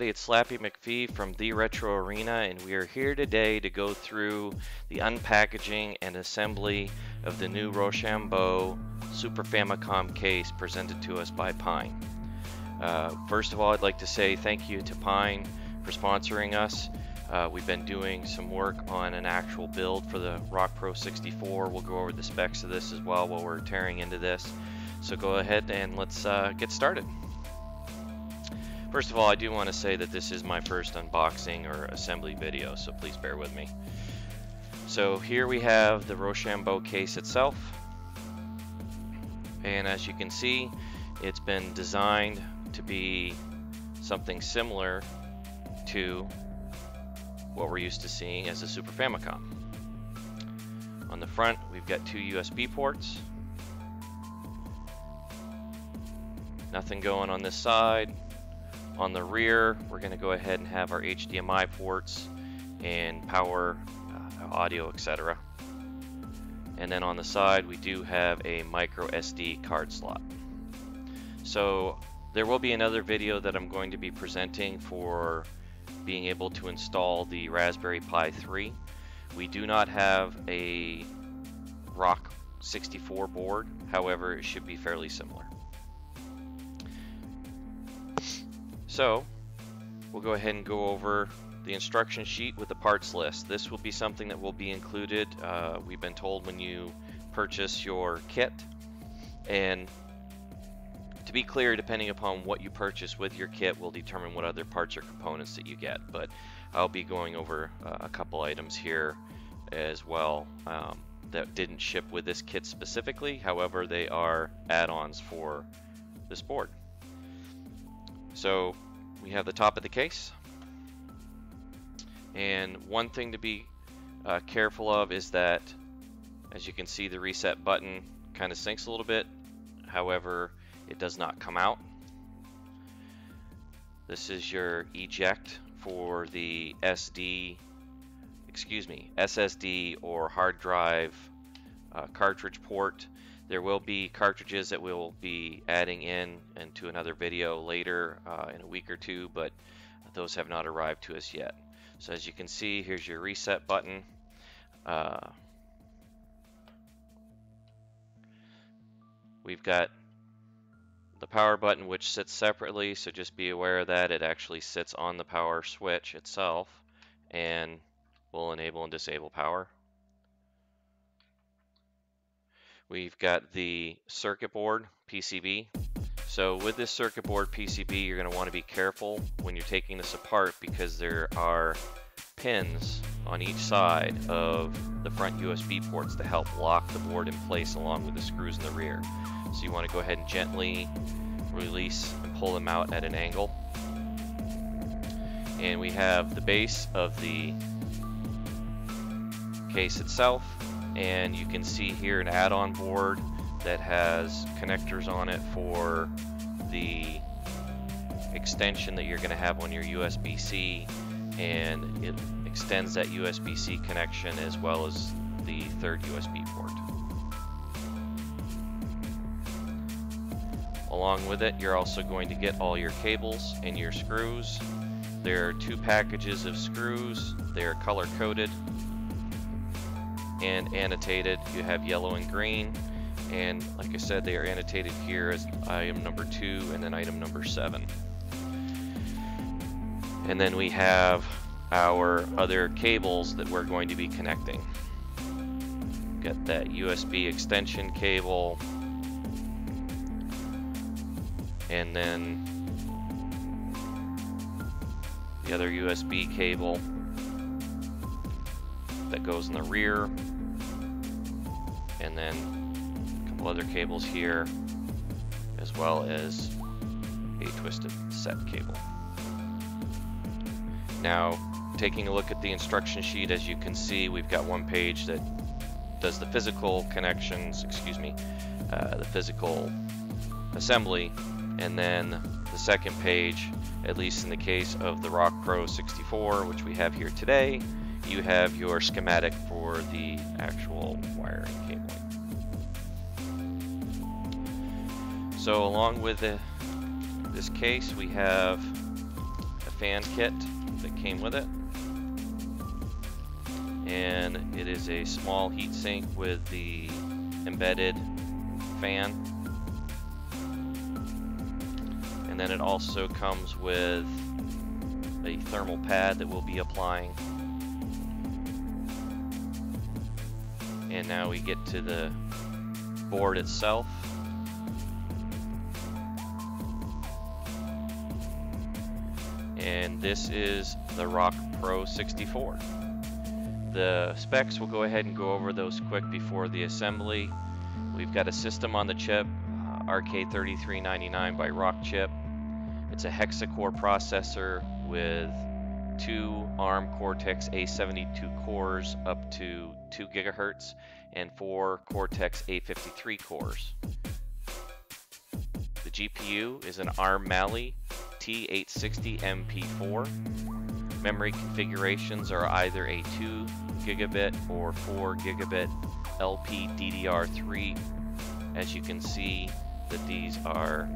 everybody, it's Slappy McPhee from The Retro Arena, and we are here today to go through the unpackaging and assembly of the new Roshambo Super Famicom case presented to us by Pine. First of all, I'd like to say thank you to Pine for sponsoring us. We've been doing some work on an actual build for the RockPro64. We'll go over the specs of this as well while we're tearing into this. So go ahead and let's get started. First of all, I do want to say that this is my first unboxing or assembly video, so please bear with me. So here we have the Roshambo case itself, and as you can see, it's been designed to be something similar to what we're used to seeing as a Super Famicom. On the front, we've got two USB ports. Nothing going on this side. On the rear, we're going to go ahead and have our HDMI ports and power, audio, etc. And then on the side, we do have a micro SD card slot. So there will be another video that I'm going to be presenting for being able to install the Raspberry Pi 3. We do not have a RockPro64 board, however, it should be fairly similar. So we'll go ahead and go over the instruction sheet with the parts list. This will be something that will be included, we've been told, when you purchase your kit. And to be clear, depending upon what you purchase with your kit will determine what other parts or components that you get. But I'll be going over a couple items here as well that didn't ship with this kit specifically. However, they are add-ons for this board. So we have the top of the case, and one thing to be careful of is that, as you can see, the reset button kind of sinks a little bit. However, it does not come out. This is your eject for the SSD or hard drive cartridge port. There will be cartridges that we'll be adding into another video later in a week or two, but those have not arrived to us yet. So as you can see, here's your reset button. We've got the power button, which sits separately, so just be aware of that. It actually sits on the power switch itself and will enable and disable power. We've got the circuit board PCB. So with this circuit board PCB, you're going to want to be careful when you're taking this apart, because there are pins on each side of the front USB ports to help lock the board in place along with the screws in the rear. So you want to go ahead and gently release and pull them out at an angle. And we have the base of the case itself. And you can see here an add-on board that has connectors on it for the extension that you're going to have on your USB-C, and it extends that USB-C connection as well as the third USB port. Along with it, you're also going to get all your cables and your screws. There are two packages of screws. They are color-coded and annotated. You have yellow and green, and like I said, they are annotated here as item number 2 and then item number 7. And then we have our other cables that we're going to be connecting. Got that USB extension cable, and then the other USB cable that goes in the rear, and then a couple other cables here, as well as a twisted set cable. Now, taking a look at the instruction sheet, as you can see, we've got one page that does the physical connections, the physical assembly, and then the second page, at least in the case of the RockPro64, which we have here today, you have your schematic for the actual wiring cabling. So along with this case, we have a fan kit that came with it. And it is a small heatsink with the embedded fan. And then it also comes with a thermal pad that we'll be applying. And now we get to the board itself. And this is the RockPro64. The specs, we'll go ahead and go over those quick before the assembly. We've got a system on the chip, RK3399 by Rockchip. It's a hexa-core processor with 2 ARM Cortex A72 cores up to 2 GHz and 4 Cortex A53 cores. The GPU is an ARM Mali T860 MP4. Memory configurations are either a 2 gigabit or 4 gigabit LPDDR3. As you can see that these are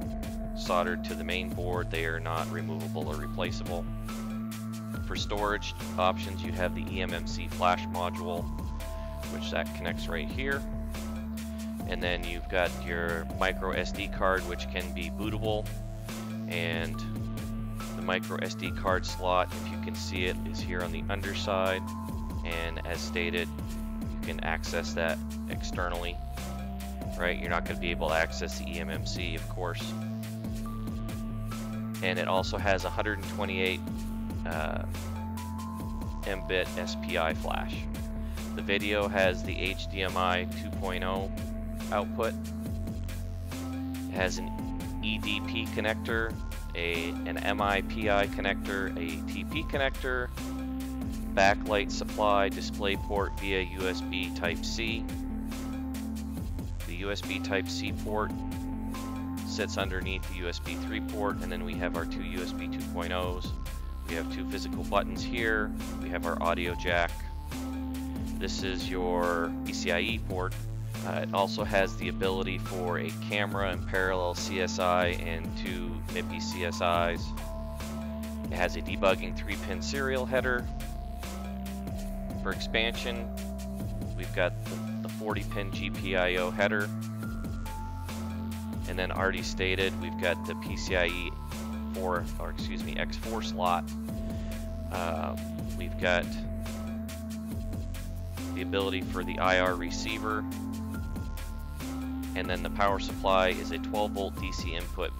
soldered to the main board, they are not removable or replaceable. For storage options, you have the eMMC flash module, which that connects right here. And then you've got your micro SD card, which can be bootable, and the micro SD card slot, if you can see it, is here on the underside, and as stated, you can access that externally, right? You're not going to be able to access the eMMC, of course. And it also has 128 Mbit SPI flash. The video has the HDMI 2.0 output. It has an EDP connector, an MIPI connector, a TP connector, backlight supply, display port via USB Type-C. The USB Type-C port sits underneath the USB 3 port, and then we have our 2 USB 2.0s. We have 2 physical buttons here. We have our audio jack. This is your PCIe port. It also has the ability for a camera and parallel CSI and 2 MIPI CSIs. It has a debugging 3-pin serial header. For expansion, we've got the 40-pin GPIO header. And then already stated, we've got the PCIe X4 slot. We've got the ability for the IR receiver. And then the power supply is a 12-volt DC input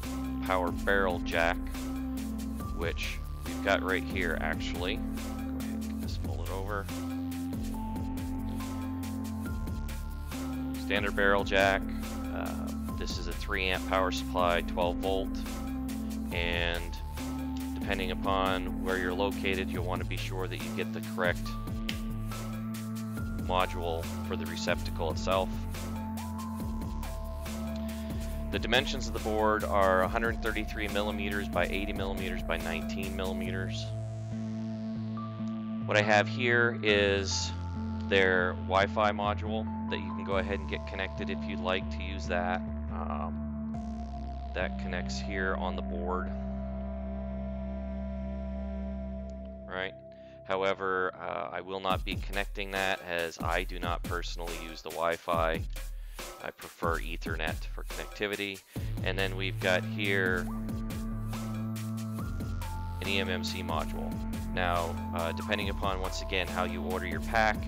power barrel jack, which we've got right here actually. Go ahead and get this folded over. Standard barrel jack. This is a 3 amp power supply, 12 volt, and depending upon where you're located, you'll want to be sure that you get the correct module for the receptacle itself. The dimensions of the board are 133 millimeters by 80 millimeters by 19 millimeters. What I have here is their Wi-Fi module that you can go ahead and get connected if you'd like to use that. That connects here on the board, right? However, I will not be connecting that as I do not personally use the Wi-Fi. I prefer Ethernet for connectivity. And then we've got here an eMMC module. Now, depending upon, once again, how you order your pack,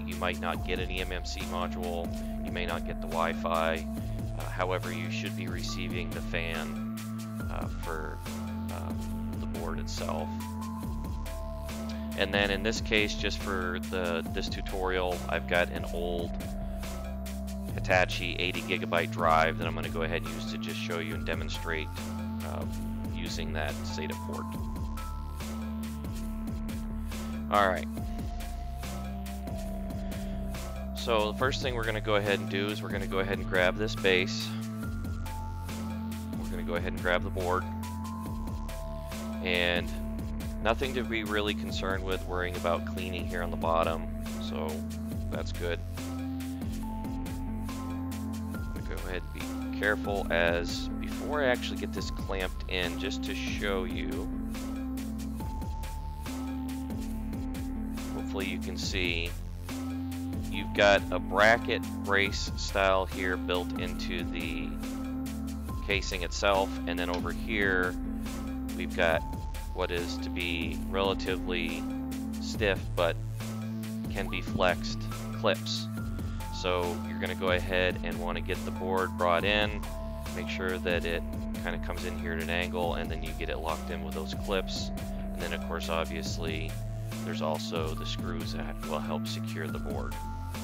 you might not get an eMMC module, you may not get the Wi-Fi. However, you should be receiving the fan for the board itself. And then in this case, just for this tutorial, I've got an old Hitachi 80 gigabyte drive that I'm going to go ahead and use to just show you and demonstrate using that SATA port. Alright. So the first thing we're going to go ahead and do is we're going to go ahead and grab this base. We're going to go ahead and grab the board. And nothing to be really concerned with worrying about cleaning here on the bottom. So that's good. I'm going to go ahead and be careful as before I actually get this clamped in, just to show you hopefully you can see, you've got a bracket brace style here built into the casing itself, and then over here we've got what is to be relatively stiff but can be flexed clips. So you're going to go ahead and want to get the board brought in, make sure that it kind of comes in here at an angle, and then you get it locked in with those clips. And then of course obviously there's also the screws that will help secure the board. So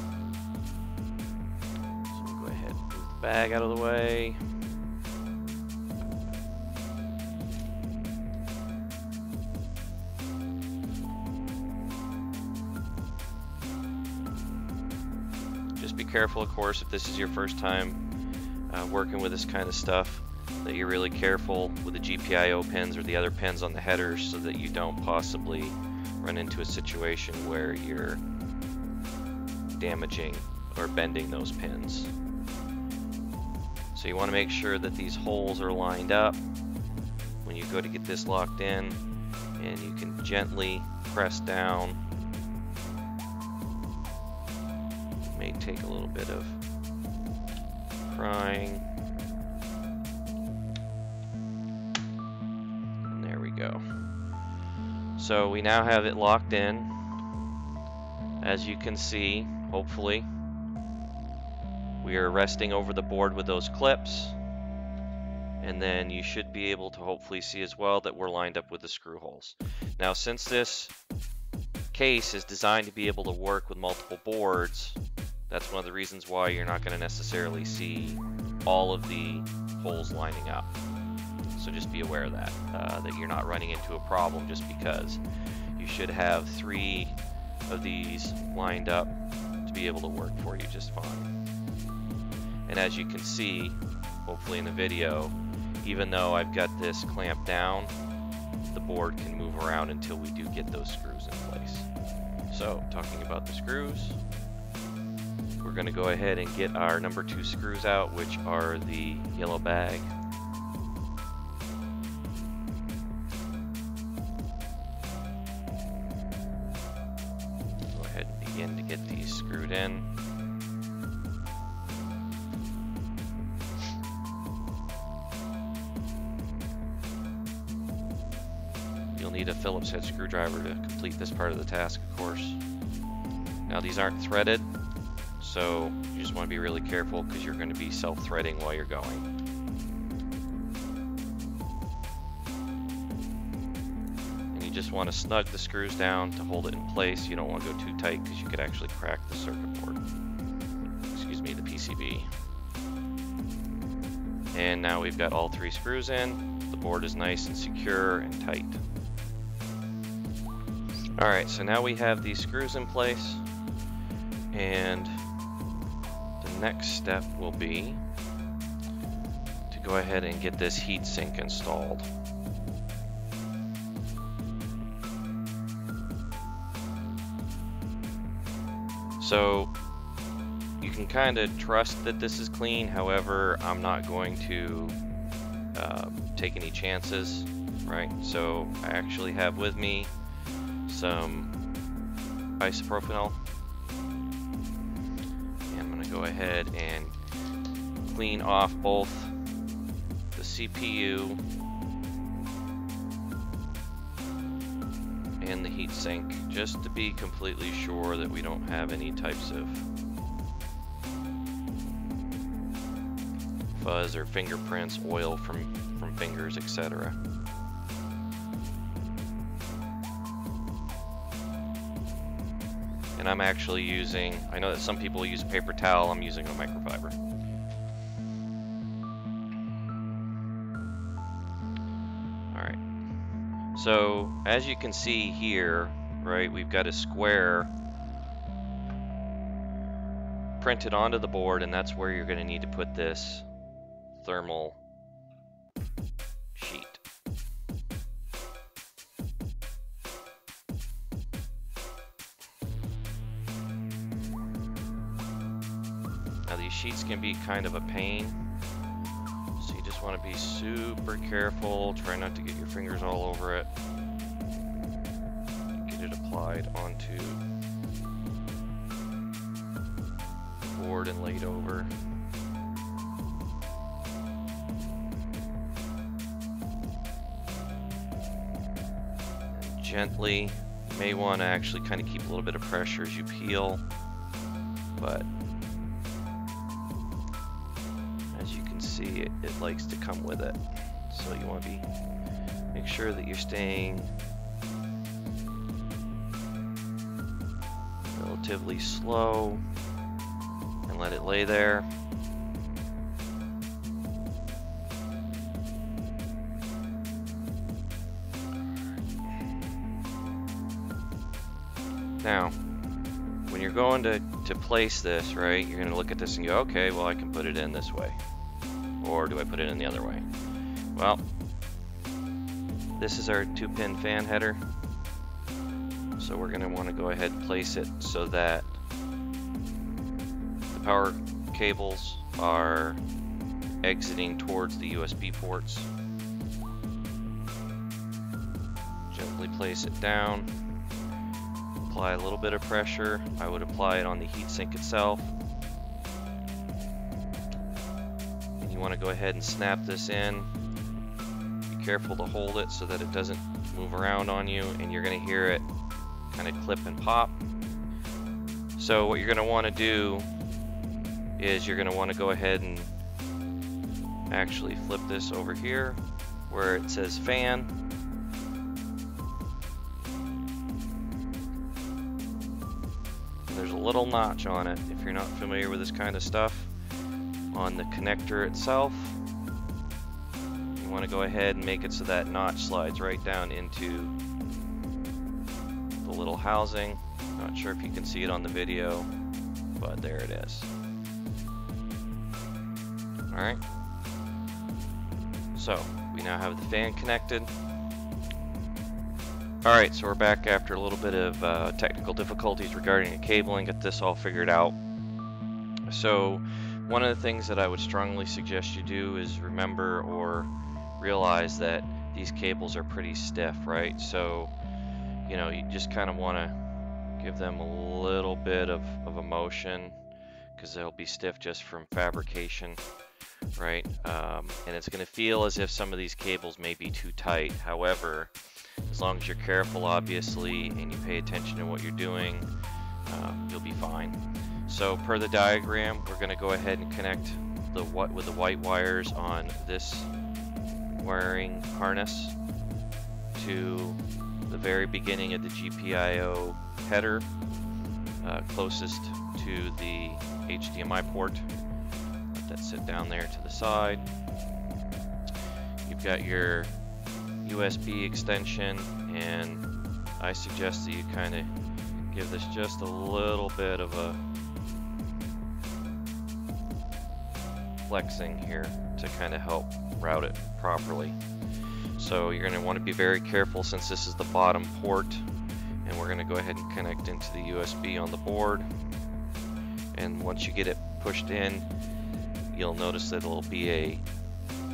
we'll go ahead and move the bag out of the way. Just be careful, of course, if this is your first time working with this kind of stuff, that you're really careful with the GPIO pins or the other pins on the headers so that you don't possibly run into a situation where you're damaging or bending those pins. So you want to make sure that these holes are lined up when you go to get this locked in, and you can gently press down. It may take a little bit of prying. And there we go. So we now have it locked in. As you can see, hopefully, we are resting over the board with those clips. And then you should be able to hopefully see as well that we're lined up with the screw holes. Now, since this case is designed to be able to work with multiple boards, that's one of the reasons why you're not going to necessarily see all of the holes lining up. So just be aware of that, that you're not running into a problem just because. You should have 3 of these lined up to be able to work for you just fine. And as you can see, hopefully in the video, even though I've got this clamped down, the board can move around until we do get those screws in place. So, talking about the screws, we're going to go ahead and get our number 2 screws out, which are the yellow bag. Go ahead and begin to get these screwed in. You'll need a Phillips head screwdriver to complete this part of the task, of course. Now these aren't threaded, so you just want to be really careful because you're going to be self-threading while you're going. And you just want to snug the screws down to hold it in place. You don't want to go too tight because you could actually crack the circuit board. Excuse me, the PCB. And now we've got all 3 screws in. The board is nice and secure and tight. Alright, so now we have these screws in place, and the next step will be to go ahead and get this heatsink installed. So you can kind of trust that this is clean, however, I'm not going to take any chances, right? So I actually have with me some isopropyl, and I'm going to go ahead and clean off both the CPU and the heatsink just to be completely sure that we don't have any types of fuzz or fingerprints, oil from fingers, etc. And I'm actually using, I know that some people use a paper towel, I'm using a microfiber. Alright, so as you can see here, right, we've got a square printed onto the board, and that's where you're going to need to put this thermal sheet. Now these sheets can be kind of a pain, so you just want to be super careful, try not to get your fingers all over it, get it applied onto board and laid over. And gently, you may want to actually kind of keep a little bit of pressure as you peel, but as you can see, it likes to come with it. So you want to make sure that you're staying relatively slow and let it lay there. Now, when you're going to place this, right, you're going to look at this and go, okay, well, I can put it in this way. Or do I put it in the other way? Well, this is our 2-pin fan header. So we're going to want to go ahead and place it so that the power cables are exiting towards the USB ports. Gently place it down. Apply a little bit of pressure. I would apply it on the heatsink itself. And you want to go ahead and snap this in. Be careful to hold it so that it doesn't move around on you, and you're going to hear it kind of clip and pop. So what you're going to want to do is you're going to want to go ahead and actually flip this over here where it says fan. And there's a little notch on it if you're not familiar with this kind of stuff. On the connector itself, you want to go ahead and make it so that notch slides right down into the little housing. Not sure if you can see it on the video, but there it is. Alright, so we now have the fan connected. Alright, so we're back after a little bit of technical difficulties regarding the cabling. Get this all figured out. So one of the things that I would strongly suggest you do is remember or realize that these cables are pretty stiff, right? So you know, you just kind of want to give them a little bit of a motion because they'll be stiff just from fabrication, right? And it's going to feel as if some of these cables may be too tight. However, as long as you're careful, obviously, and you pay attention to what you're doing, you'll be fine. So per the diagram, we're going to go ahead and connect with the white wires on this wiring harness to the very beginning of the GPIO header, closest to the HDMI port. Let that sit down there to the side. You've got your USB extension, and I suggest that you kind of give this just a little bit of a flexing here to kind of help route it properly. So you're going to want to be very careful since this is the bottom port, and we're going to go ahead and connect into the USB on the board. And once you get it pushed in, you'll notice that it'll be a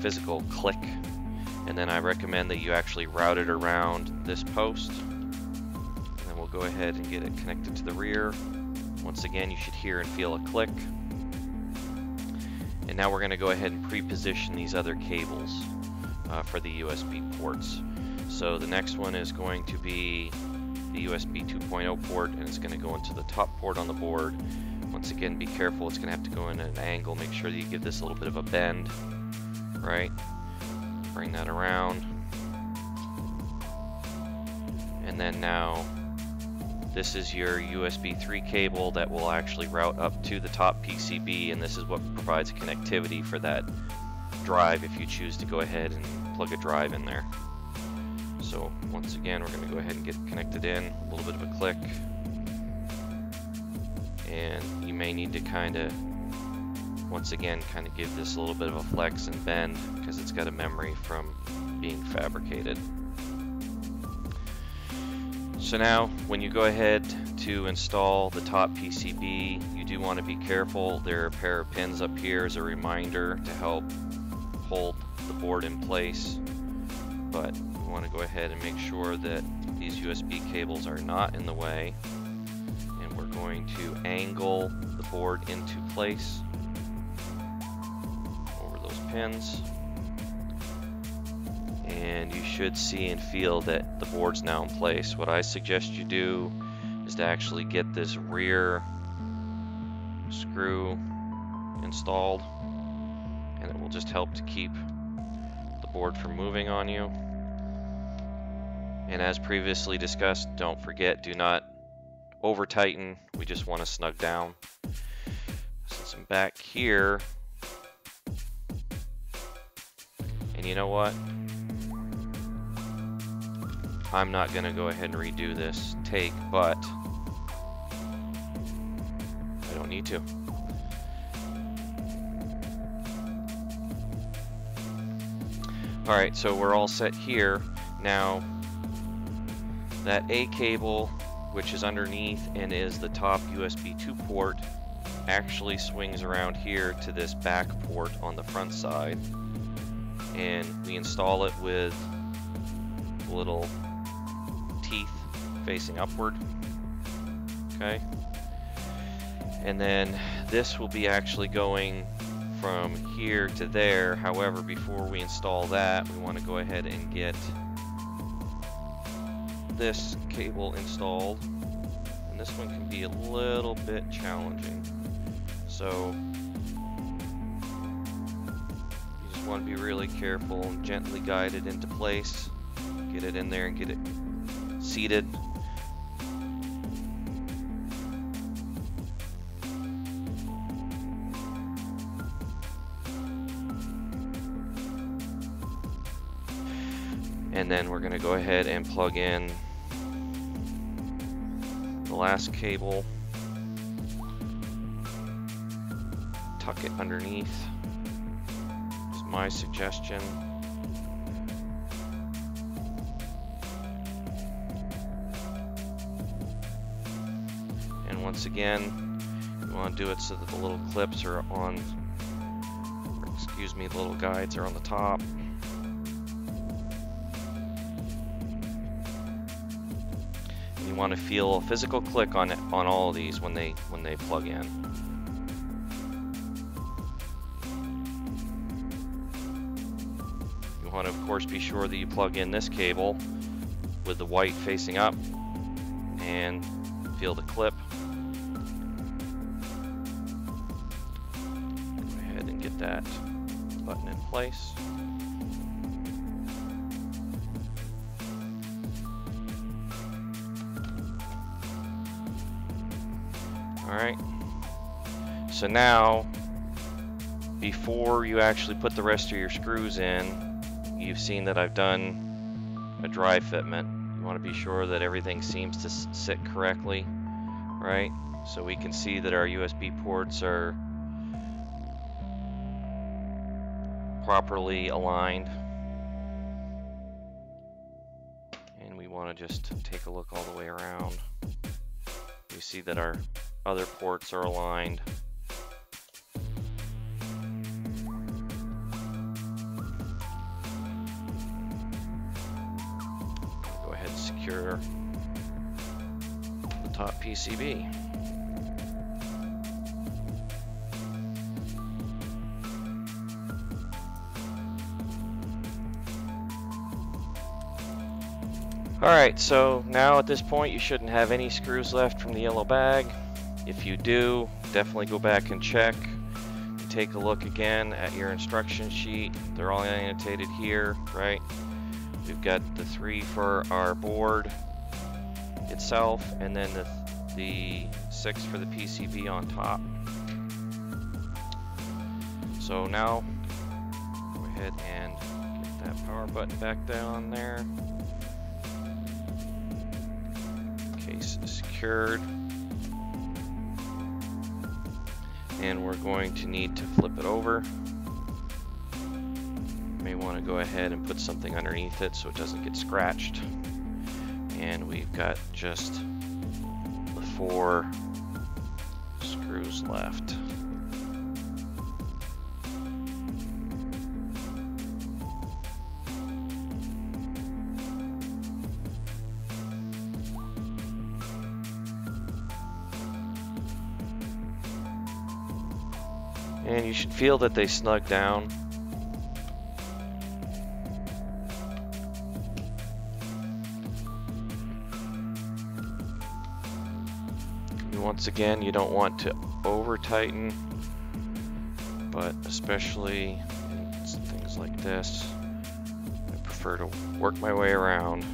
physical click, and then I recommend that you actually route it around this post. And then we'll go ahead and get it connected to the rear. Once again, you should hear and feel a click. And now we're going to go ahead and pre-position these other cables for the USB ports. So the next one is going to be the USB 2.0 port, and it's going to go into the top port on the board. Once again, be careful, it's going to have to go in at an angle. Make sure that you give this a little bit of a bend, right? Bring that around. And then now this is your USB 3 cable that will actually route up to the top PCB, and this is what provides connectivity for that drive if you choose to go ahead and plug a drive in there. So once again, we're going to go ahead and get connected in, a little bit of a click, and you may need to kind of, once again, kind of give this a little bit of a flex and bend because it's got a memory from being fabricated. So now when you go ahead to install the top PCB, you do want to be careful. There are a pair of pins up here as a reminder to help hold the board in place, but you want to go ahead and make sure that these USB cables are not in the way, and we're going to angle the board into place over those pins. And you should see and feel that the board's now in place. What I suggest you do is to actually get this rear screw installed, and it will just help to keep the board from moving on you. And as previously discussed, don't forget, do not over tighten. We just want to snug down. Since I'm back here, and you know what? I'm not going to go ahead and redo this take, but I don't need to. Alright, so we're all set here. Now, that A cable, which is underneath and is the top USB 2 port, actually swings around here to this back port on the front side. And we install it with little teeth facing upward. Okay. And then this will be actually going from here to there. However, before we install that, we want to go ahead and get this cable installed. And this one can be a little bit challenging. So you just want to be really careful and gently guide it into place. Get it in there and get it seated. And then we're going to go ahead and plug in the last cable. Tuck it underneath. It's my suggestion. And once again, you want to do it so that the little clips are on, or excuse me, the little guides are on the top. You want to feel a physical click on it, on all of these when they plug in. You want to, of course, be sure that you plug in this cable with the white facing up and feel the clip. Go ahead and get that button in place. Alright, so now, before you actually put the rest of your screws in, you've seen that I've done a dry fitment. You want to be sure that everything seems to sit correctly, right? So we can see that our USB ports are properly aligned. And we want to just take a look all the way around. We see that our other ports are aligned. Go ahead and secure the top PCB. Alright, so now at this point you shouldn't have any screws left from the yellow bag. If you do, definitely go back and check. Take a look again at your instruction sheet. They're all annotated here, right? We've got the 3 for our board itself, and then the 6 for the PCB on top. So now, go ahead and get that power button back down there. Case is secured. And we're going to need to flip it over. You may want to go ahead and put something underneath it so it doesn't get scratched. And we've got just the 4 screws left. And you should feel that they snug down. And once again, you don't want to over tighten, but especially in things like this, I prefer to work my way around.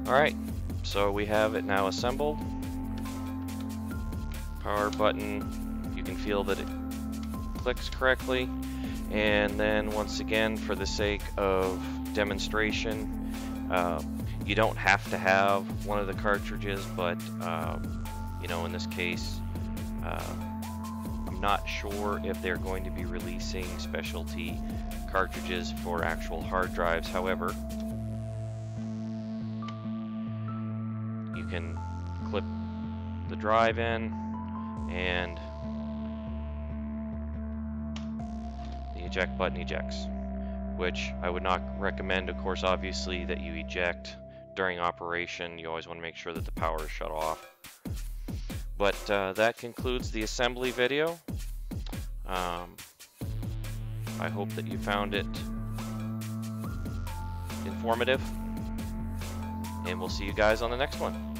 Alright, so we have it now assembled. Power button, you can feel that it clicks correctly. And then once again, for the sake of demonstration, you don't have to have one of the cartridges, but you know, in this case, I'm not sure if they're going to be releasing specialty cartridges for actual hard drives. However, you can clip the drive in and the eject button ejects, which I would not recommend, of course, obviously, that you eject during operation. You always want to make sure that the power is shut off. But that concludes the assembly video. I hope that you found it informative, and we'll see you guys on the next one.